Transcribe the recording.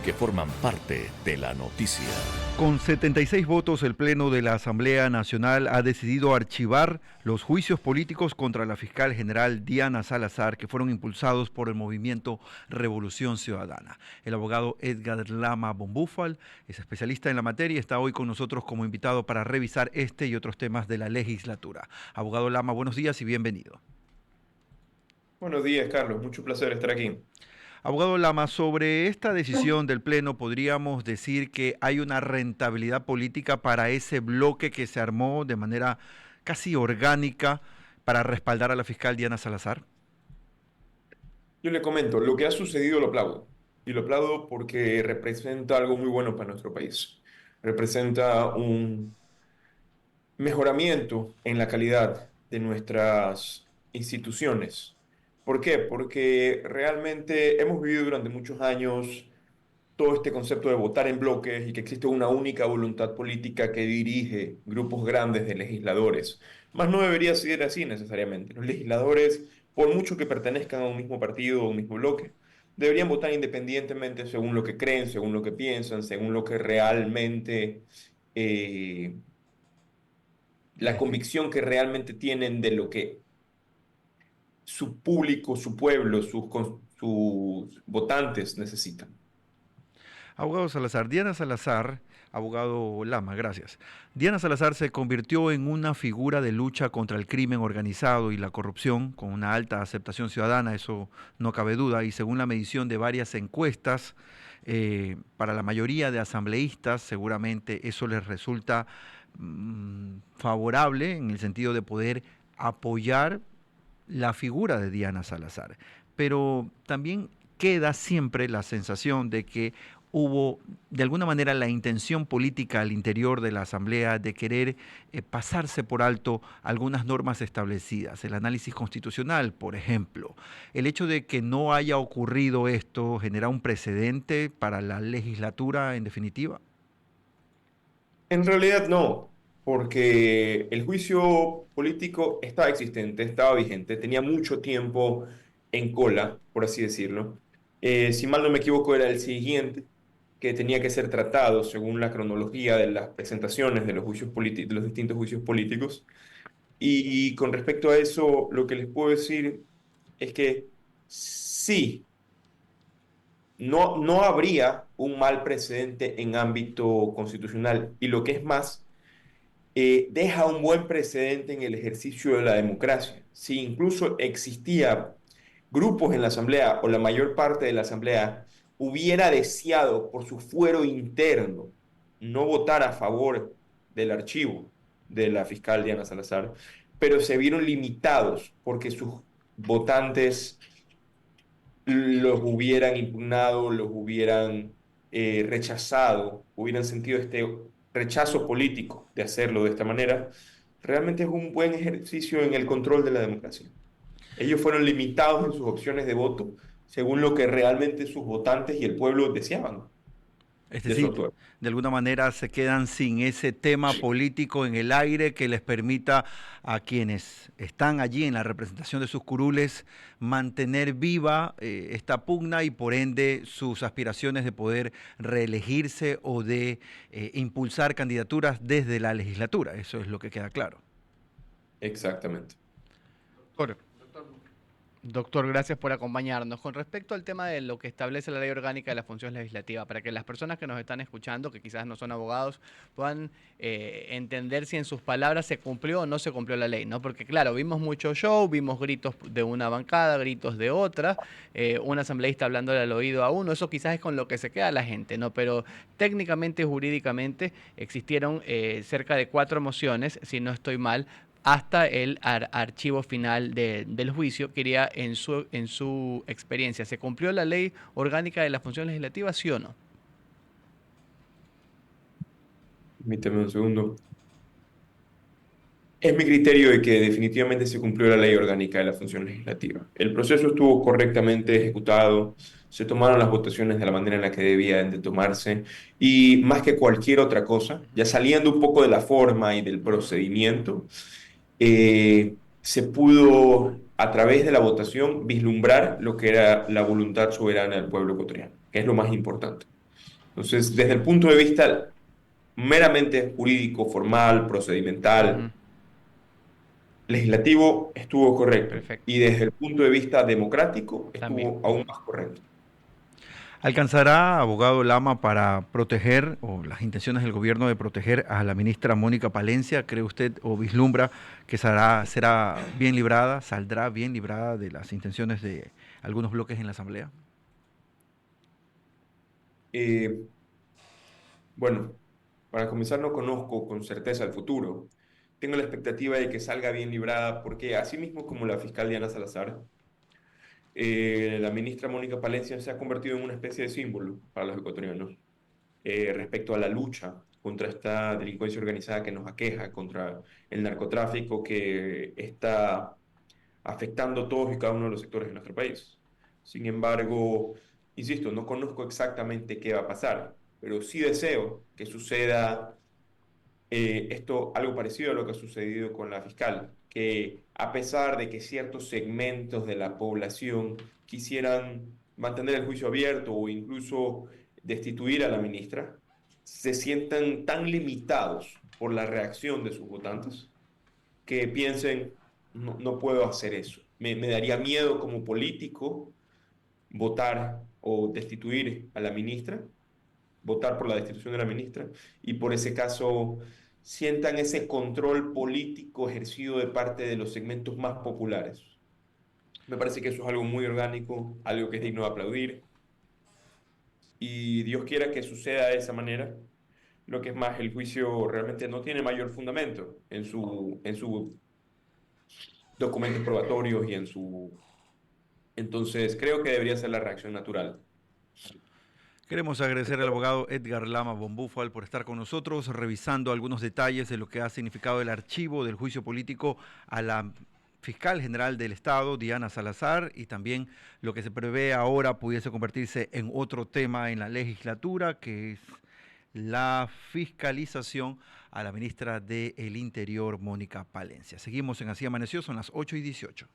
que forman parte de la noticia. Con 76 votos, el Pleno de la Asamblea Nacional ha decidido archivar los juicios políticos contra la fiscal general Diana Salazar, que fueron impulsados por el movimiento Revolución Ciudadana. El abogado Edgar Lama Bombúfal es especialista en la materia y está hoy con nosotros como invitado para revisar este y otros temas de la legislatura. Abogado Lama, buenos días y bienvenido. Buenos días, Carlos. Mucho placer estar aquí. Abogado Lama, sobre esta decisión del Pleno, ¿podríamos decir que hay una rentabilidad política para ese bloque que se armó de manera casi orgánica para respaldar a la fiscal Diana Salazar? Yo le comento, lo que ha sucedido lo aplaudo. Y lo aplaudo porque representa algo muy bueno para nuestro país. Representa un mejoramiento en la calidad de nuestras instituciones. ¿Por qué? Porque realmente hemos vivido durante muchos años todo este concepto de votar en bloques y que existe una única voluntad política que dirige grupos grandes de legisladores. Más no debería ser así necesariamente. Los legisladores, por mucho que pertenezcan a un mismo partido o un mismo bloque, deberían votar independientemente según lo que creen, según lo que piensan, según lo que realmente, la convicción que realmente tienen de lo que su público, su pueblo, sus votantes necesitan. Abogado Salazar, Diana Salazar, abogado Lama, gracias. Diana Salazar se convirtió en una figura de lucha contra el crimen organizado y la corrupción, con una alta aceptación ciudadana, eso no cabe duda, y según la medición de varias encuestas, para la mayoría de asambleístas seguramente eso les resulta favorable en el sentido de poder apoyar la figura de Diana Salazar. Pero también queda siempre la sensación de que hubo de alguna manera la intención política al interior de la Asamblea de querer pasarse por alto algunas normas establecidas, el análisis constitucional, por ejemplo. El hecho de que no haya ocurrido esto genera un precedente para la legislatura en definitiva. En realidad no, porque el juicio político estaba existente, estaba vigente, tenía mucho tiempo en cola, por así decirlo. Si mal no me equivoco, era el siguiente que tenía que ser tratado según la cronología de las presentaciones de los juicios políticos, de los distintos juicios políticos. Y con respecto a eso, lo que les puedo decir es que sí, no habría un mal precedente en ámbito constitucional. Y lo que es más, deja un buen precedente en el ejercicio de la democracia. Si incluso existía grupos en la Asamblea o la mayor parte de la Asamblea hubiera deseado por su fuero interno no votar a favor del archivo de la fiscal Diana Salazar, pero se vieron limitados porque sus votantes los hubieran impugnado, los hubieran rechazado, hubieran sentido este rechazo político de hacerlo de esta manera, realmente es un buen ejercicio en el control de la democracia. Ellos fueron limitados en sus opciones de voto según lo que realmente sus votantes y el pueblo deseaban Es de su decir, actuar. de alguna manera se quedan sin ese tema político en el aire que les permita a quienes están allí en la representación de sus curules mantener viva esta pugna y por ende sus aspiraciones de poder reelegirse o de impulsar candidaturas desde la legislatura. Eso es lo que queda claro. Exactamente. Doctor, Doctor, gracias por acompañarnos. Con respecto al tema de lo que establece la Ley Orgánica de la Función Legislativa, para que las personas que nos están escuchando, que quizás no son abogados, puedan entender si en sus palabras se cumplió o no se cumplió la ley, ¿no? Porque claro, vimos mucho show, vimos gritos de una bancada, gritos de otra, un asambleísta hablándole al oído a uno, eso quizás es con lo que se queda la gente, ¿no? Pero técnicamente, jurídicamente, existieron cerca de 4 mociones, si no estoy mal, hasta el archivo final del juicio. Quería, en su experiencia, ¿se cumplió la ley orgánica de la función legislativa, sí o no? Permíteme un segundo. Es mi criterio de que definitivamente se cumplió la ley orgánica de la función legislativa. El proceso estuvo correctamente ejecutado, se tomaron las votaciones de la manera en la que debían de tomarse y más que cualquier otra cosa, ya saliendo un poco de la forma y del procedimiento, se pudo a través de la votación vislumbrar lo que era la voluntad soberana del pueblo ecuatoriano, que es lo más importante. Entonces, desde el punto de vista meramente jurídico, formal, procedimental, Ujú. legislativo, estuvo correcto. Perfecto. Y desde el punto de vista democrático, También. estuvo aún más correcto. ¿Alcanzará, abogado Lama, para proteger, o las intenciones del gobierno de proteger a la ministra Mónica Palencia? ¿Cree usted o vislumbra que será bien librada, saldrá bien librada de las intenciones de algunos bloques en la Asamblea? Eh, bueno, para comenzar, no conozco con certeza el futuro. Tengo la expectativa de que salga bien librada porque, así mismo como la fiscal Diana Salazar, la ministra Mónica Palencia se ha convertido en una especie de símbolo para los ecuatorianos respecto a la lucha contra esta delincuencia organizada que nos aqueja, contra el narcotráfico que está afectando todos y cada uno de los sectores de nuestro país. Sin embargo, insisto, no conozco exactamente qué va a pasar, pero sí deseo que suceda esto, algo parecido a lo que ha sucedido con la fiscal, que a pesar de que ciertos segmentos de la población quisieran mantener el juicio abierto o incluso destituir a la ministra, se sientan tan limitados por la reacción de sus votantes que piensen, no, no puedo hacer eso. Me daría miedo como político votar o destituir a la ministra, votar por la destitución de la ministra, y por ese caso sientan ese control político ejercido de parte de los segmentos más populares. Me parece que eso es algo muy orgánico, algo que es digno de aplaudir, y Dios quiera que suceda de esa manera. Lo que es más, el juicio realmente no tiene mayor fundamento en su documentos probatorios y en su... Entonces, creo que debería ser la reacción natural. Queremos agradecer al abogado Edgar Lama Bombúfal por estar con nosotros, revisando algunos detalles de lo que ha significado el archivo del juicio político a la fiscal general del Estado, Diana Salazar, y también lo que se prevé ahora pudiese convertirse en otro tema en la legislatura, que es la fiscalización a la ministra del Interior, Mónica Palencia. Seguimos en Así Amaneció, son las 8:18.